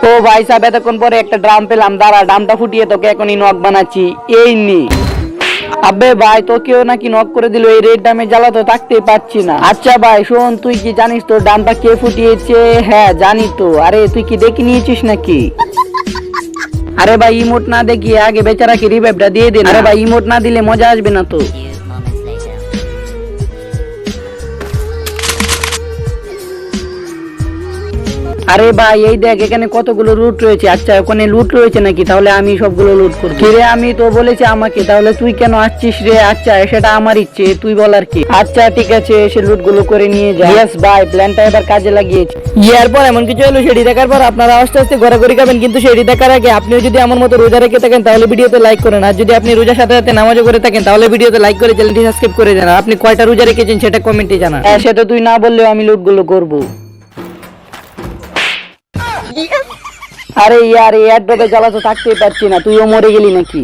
ও ভাই সাহেব, এতক্ষণ পরে একটা ড্রাম পেলাম, দাঁড়া ড্রামটা ফুটিয়ে তোকে এখনই নক বানাচ্ছি। এই নি। আবে ভাই, তোকেও নাকি নক করে দিল, এই রেড ড্রামে জ্বালা তো থাকতেই পারছি না। আচ্ছা ভাই শোন, তুই কি জানিস তোর ড্রামটা কে ফুটিয়েছে? হ্যাঁ জানি তো। আরে তুই কি দেখে নিয়েছিস নাকি? আরে ভাই ইমোট না দেখিয়ে আগে বেচারাকে রিভাইভটা দিয়ে দে। আরে ভাই ইমোট না দিলে মজা আসবে না তো। আরে ভাই এই দেখ, এখানে কতগুলো লুট রয়েছে। আচ্ছা ওখানে লুট রয়েছে নাকি? তাহলে আমি সবগুলো লুট করব। কিরে আমি তো বলেছি আমাকে, তাহলে তুই কেন আসছিস রে? আচ্ছা সেটা আমার ইচ্ছে, তুই বলার কি? আচ্ছা ঠিক আছে, এসে লুট গুলো করে নিয়ে যা। ইয়েস ভাই, প্ল্যানটা এবার কাজে লাগিয়েছি। ইয়ার পর এমন কিছু হলো, সেটি দেখার পর আপনারা আস্তে আস্তে ঘোরাঘুরি খাবেন, কিন্তু সেটি দেখার আগে আপনিও যদি আমার মতো রোজা রেখে থাকেন তাহলে ভিডিওতে লাইক করেন। আর যদি আপনি রোজার সাথে সাথে নামাজও করে থাকেন তাহলে ভিডিওতে লাইক করে চ্যানেলটি সাবস্ক্রাইব করে জানান। আপনি কয়টা রোজা রেখেছেন সেটা কমেন্টে জানান। সেটা তুই না বললেও আমি লুট গুলো করবো। আরে ইয়ার এই অ্যাড্রপে জ্বালা তো থাকতেই পারছি না, তুইও মরে গেলি নাকি?